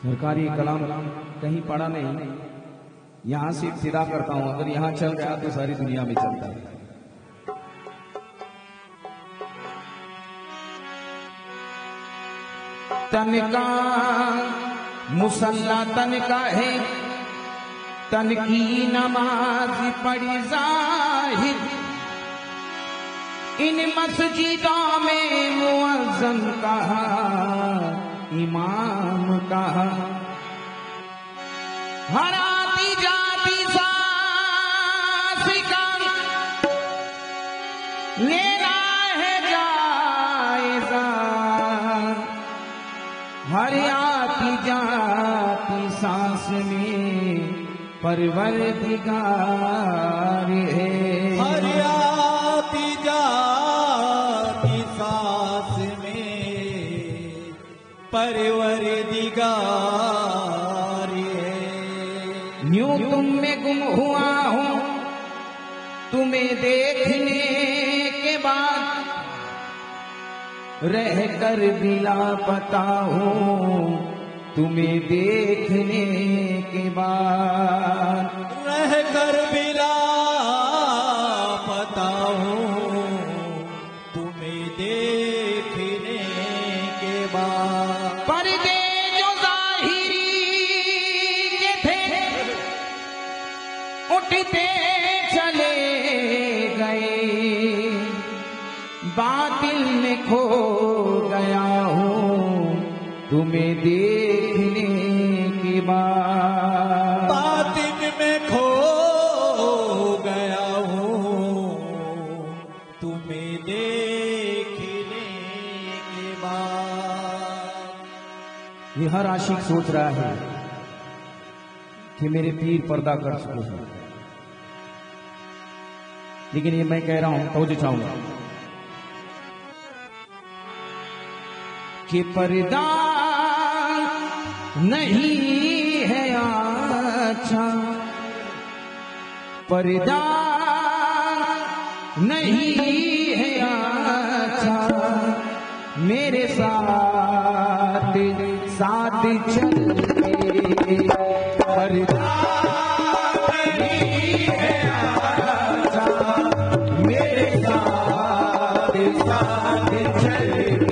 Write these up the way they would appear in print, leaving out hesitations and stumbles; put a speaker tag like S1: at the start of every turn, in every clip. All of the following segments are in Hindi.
S1: सरकारी कलाम कहीं पढ़ा नहीं, यहां से इब्तिदा करता हूं। अगर यहां चल गया तो सारी दुनिया में चलता है। तन का मुसल्ला तन का है, तन की नमाज पढ़ी जाहिर, इन मस्जिदों में मुअज्जम कहा, इमाम कहा, हर आती जाती सांस का लेना है जायजा, हर आती जाती सांस में परवरदिगार है।
S2: हर आती जाती सांस में परवरदिगार है।
S1: यूं तुम में गुम हुआ हूं, तुम्हें देखने के बाद रह कर भी लापता हूं, तुम्हें देखने के बाद
S2: रह कर भी लापता हूं, तुम्हें देखने के बाद।
S1: पर्दे जो ज़ाहिरी के थे उठते चले गए, बातिल में खो गया हूं, तुम्हें देखने के बाद।
S2: बातिल में खो गया हूं, तुम्हें देखने के बाद।
S1: ये हर आशिक सोच रहा है कि मेरे पीर पर्दा कर चुके हैं, लेकिन ये मैं कह रहा हूं, तवज्जो चाहूंगा कि पर्दा नहीं है अच्छा, पर्दा नहीं है अच्छा, मेरे साथ साथ चल के पर्दा नहीं है अच्छा, मेरे साथ साथ चल के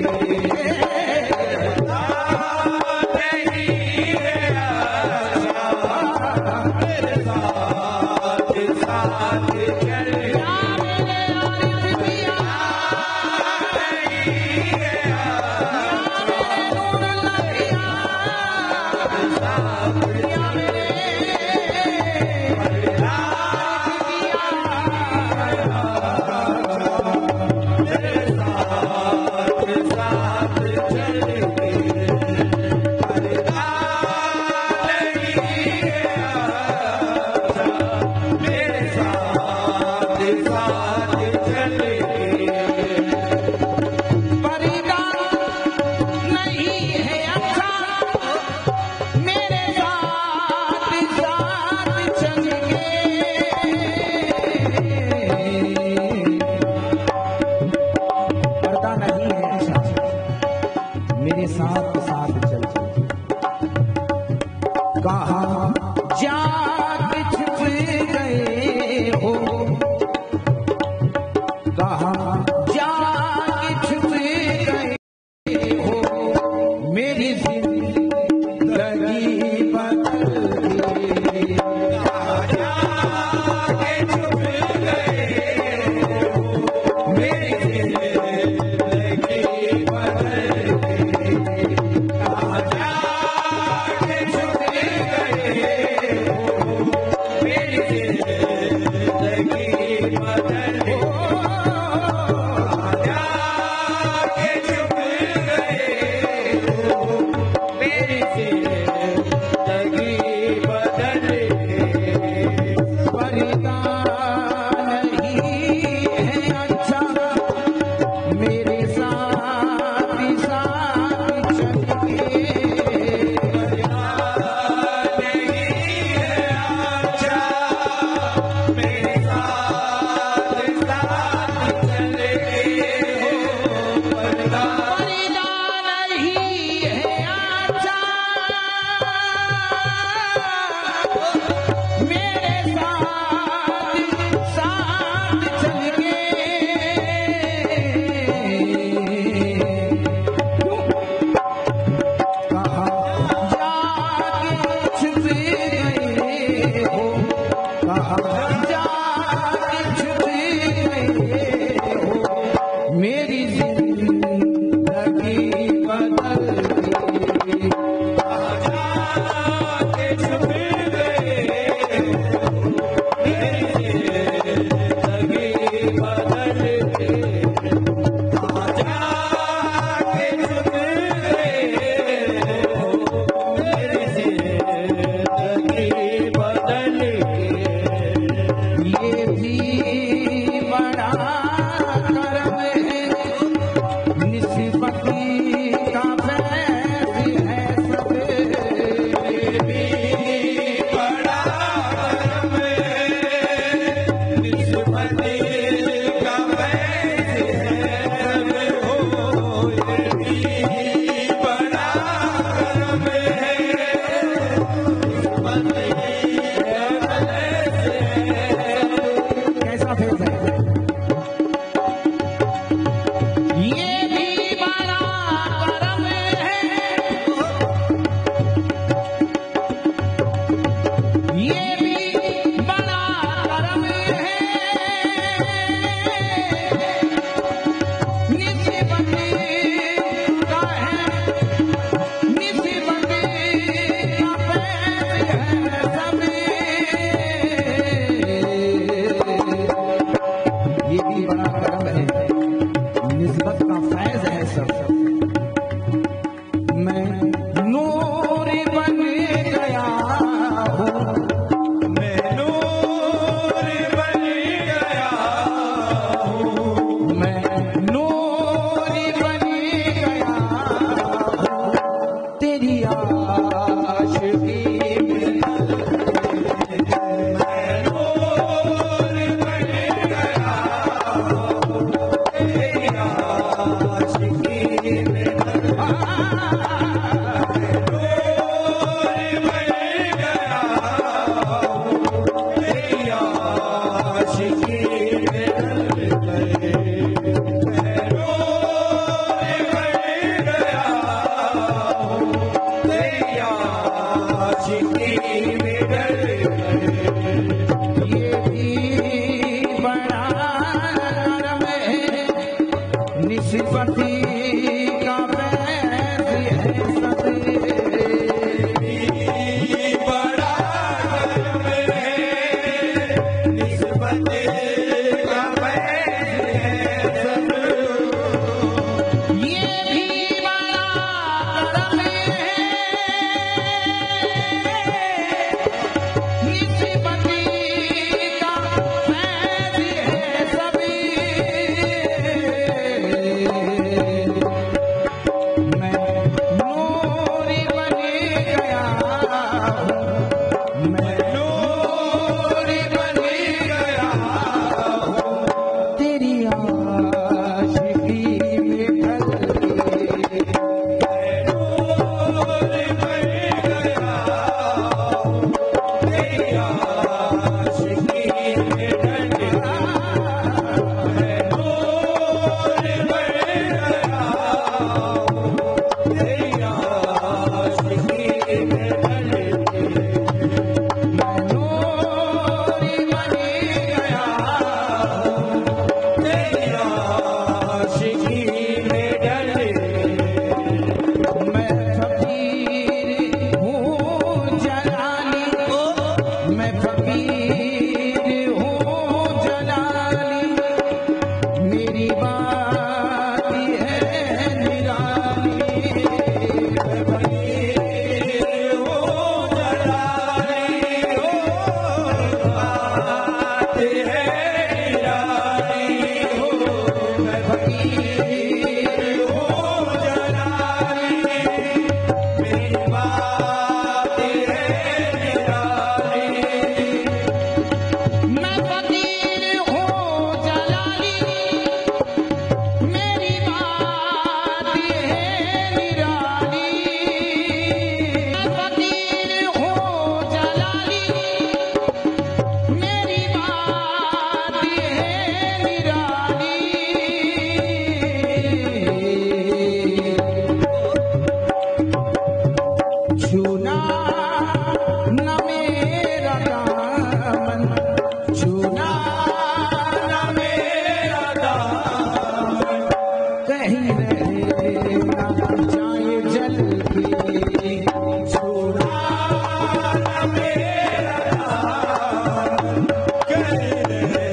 S1: मेरे साथ साथ चल कहाँ जाके छुप गए हो, कहाँ जाके छुप गए हो, मेरी जिंदगी बदल गई। कहाँ जाके छुप गए हो, मेरी जिंदगी बदल गई। भी बड़ा करम है, निस्बत का फैज है सब। मैं नूर बन गया हूँ,
S2: मैं नूर बन गया हूँ,
S1: मैं नूर बन गया हूँ, तेरी आशिकी में।
S2: मैं नूर बन गया हूँ, तेरी आशिकी में।
S1: ये भी बड़ा करम है, निस्बती का फैज है सब।
S2: बड़ा कर्म है, निस्बत का फैज है सब।
S1: ये भी बड़ा करम है, निस्बती का फैज है सभी। मैं नूर बन गया हूँ, मैं नूर बन गया हूँ, तेरी आशिकी में ढल के। मैं नूर बन गया हूँ, मैं फकीर हूँ जलाली, मैं फकीर हूँ जलाली, मेरी बात है निराली। मैं फकीर हूँ जलाली, बात है निराली। मैं फकीर हूँ जलाली, मेरी बात है निराली। मैं फकीर हूँ जलाली, मेरी बात है निराली। मैं फकीर हूँ जलाली, मेरी बात है निराली। छूना न मेरा दामन, छूना न मेरा दामन, कहीं रहे न जाए जल के। छूना न मेरा दामन, कहीं रहे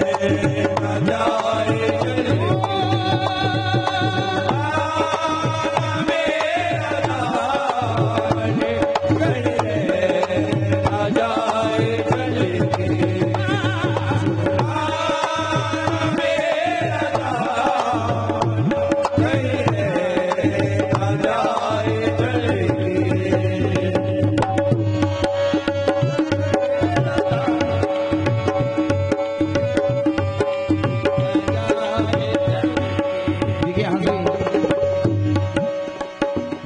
S1: न जाए जल देखिए यहाँ से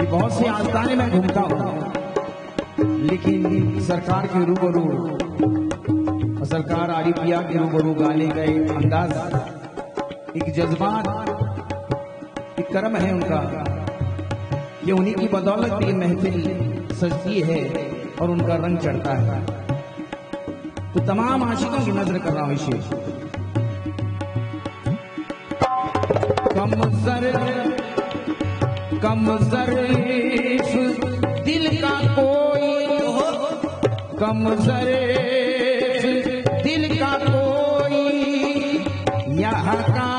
S1: ये बहुत सी आस्थानें मैं घूमता हूँ, लेकिन सरकार के रूबरू और सरकार आरिफिया के रूबरू गाने का एक अंदाज, एक जज्बात, एक कर्म है उनका, ये उन्हीं की बदौलत ये महफिल सजती है और उनका रंग चढ़ता है। तो तमाम आशिकों की नजर कर रहा हूं इसे। कम ज़रीफ़ दिल का कोई, कम ज़रीफ़ दिल का कोई यहाँ का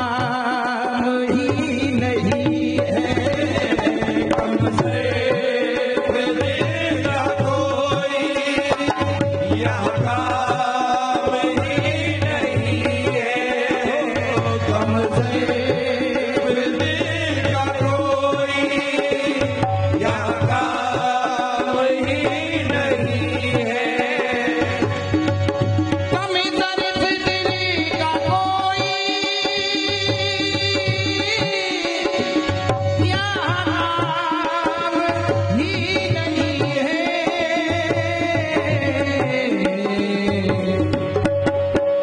S2: हमसे मिलने का कोई यहाँ काम ही नहीं है।
S1: कम दर्द दिल का कोई यहाँ काम ही नहीं है।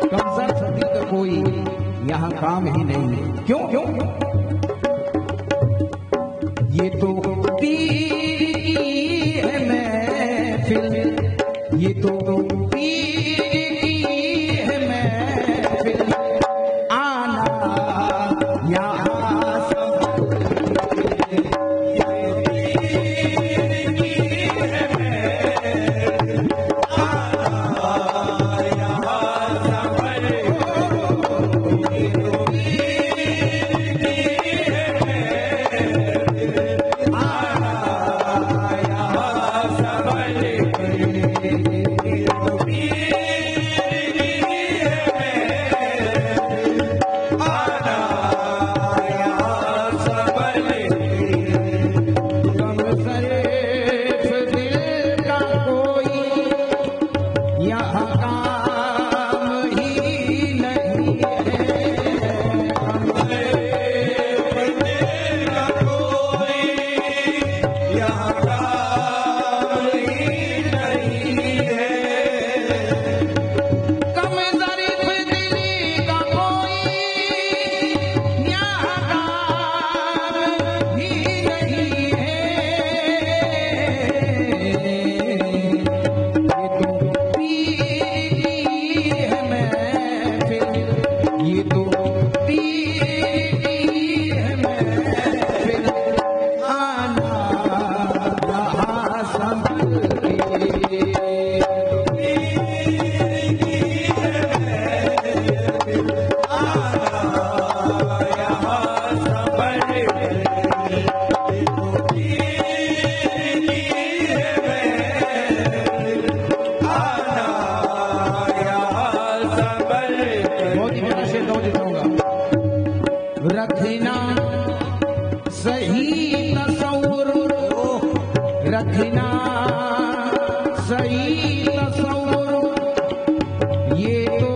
S1: कम दर्द दिल का कोई यहाँ काम ही नहीं है। क्यों क्यों ये तो पीर की है महफिल, ये तो पीर की है महफिल, आना यहाँ सब कम शरीफ दिल का कोई यहाँ काम ही नहीं है।
S2: यहाँ काम ही नहीं है।
S1: कम शरीफ दिल का कोई यहाँ काम ही नहीं है। ये तो पीर की है महफिल, ये तो पीर की है महफिल, आना यहाँ संभल के। बहुत ही बड़ा शेर गाऊं दिखाऊंगा। रखना सही तस्वुर, रखना सही तस्वुर, ये तो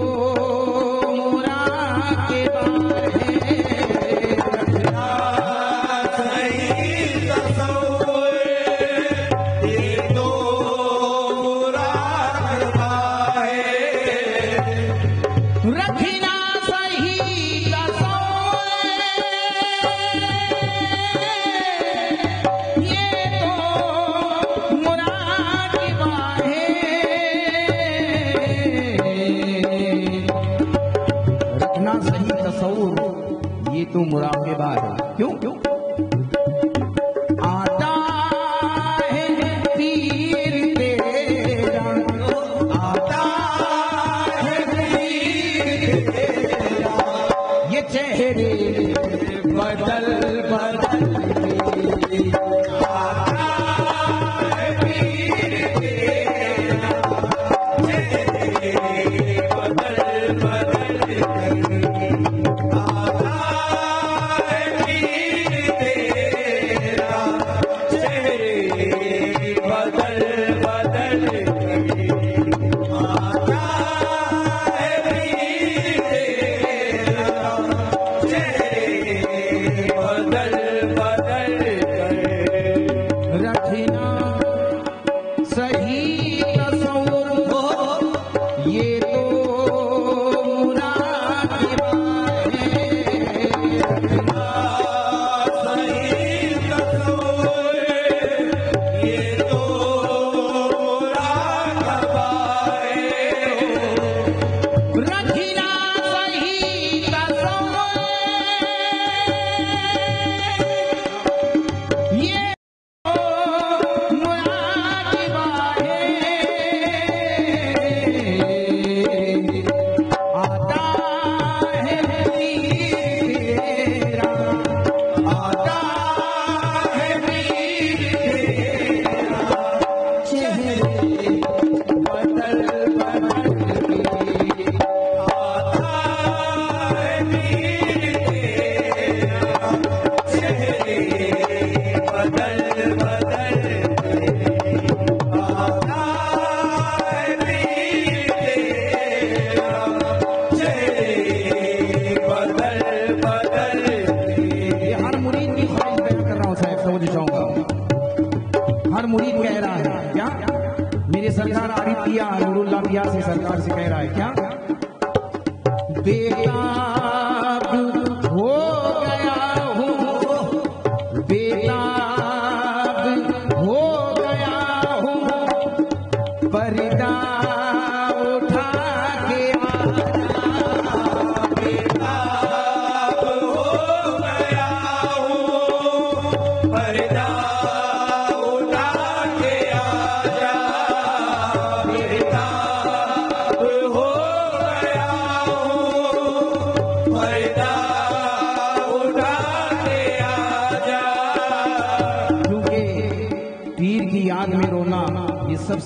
S1: मुराक़िब है। रखना रखना सही तस्वुर, ये तो मुराक़िब है। रखना सही तस्वुर, ये तो मुराक़िबा है। क्यों क्यों आता है तीर तेरा, आता है तीर तेरा, ये चेहरे बदल बदल के आता है तीर तेरा, चेहरे बदल बदल के आता है तीर तेरा, चेहरे बदल बदल के आता है तीर तेरा, चेहरे बदल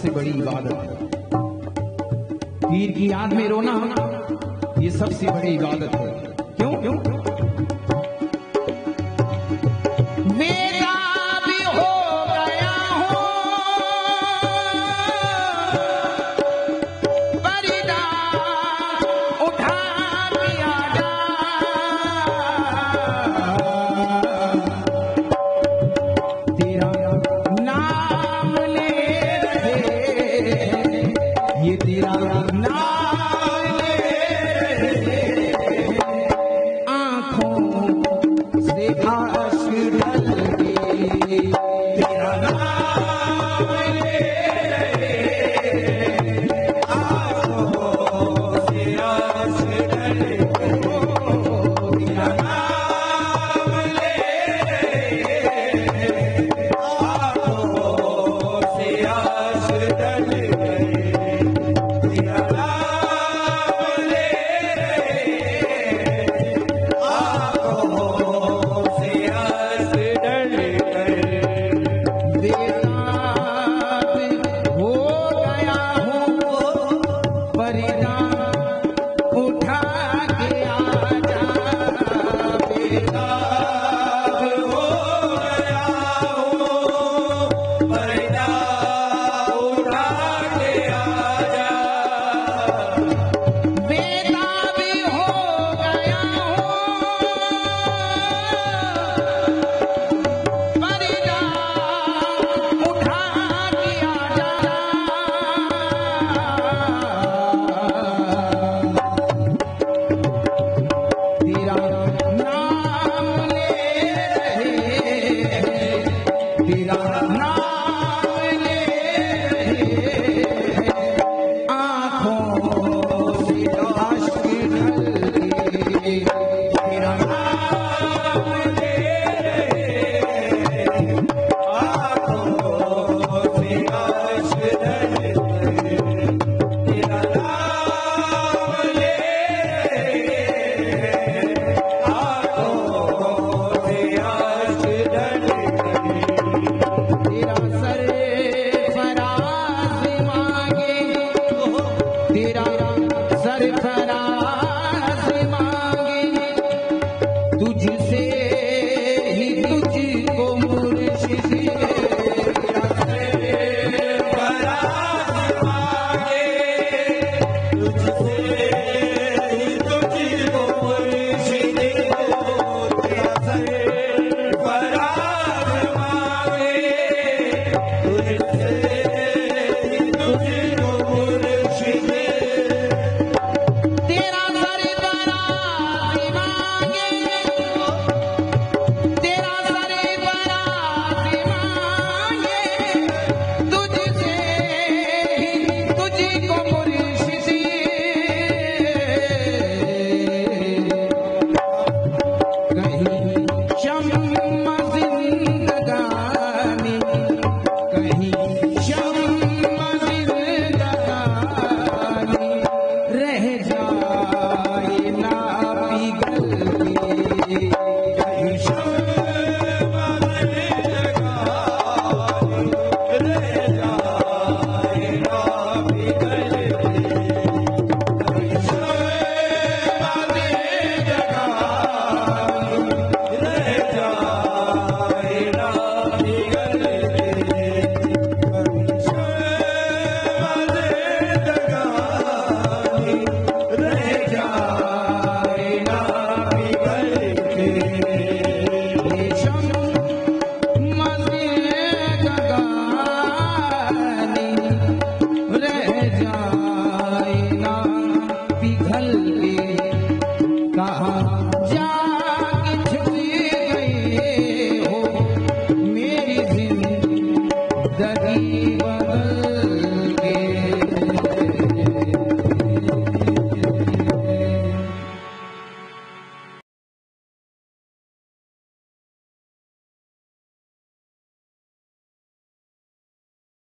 S1: सबसे बड़ी इबादत है। पीर की याद में रोना ये सबसे बड़ी इबादत है। क्यों क्यों बेताबी हो गया हूं, पर्दा उठा दिया जा, तेरा नाम ले रहे, ये तेरा नाम ले रहे, आंखों से आंसू ढल गए, तेरा नाम ले रहे, आंखों से आंसू ढल गए, तेरा नाम ले रहे, आंखों से आंसू ढल गए, तेरा नाम ले रहे, आंखों से आंसू ढल गए, बेताब हो गया हूँ, पर्दा उठा के आजा, बेताब हो गया हूँ, पर्दा उठा के आजा, बेताबी हो गया हूँ, पर्दा उठा के आजा, तेरा नाम ले रहे, तेरा नाम ले रहे, आंखों से आंसू ढल गए, तेरा नाम ले रहे, आंखों से आंसू ढल गए, तेरा नाम ले रहे, आंखों से आंसू ढल गए, तेरा सरफराज मांगे, तेरा सरफराज मांगे, तुझसे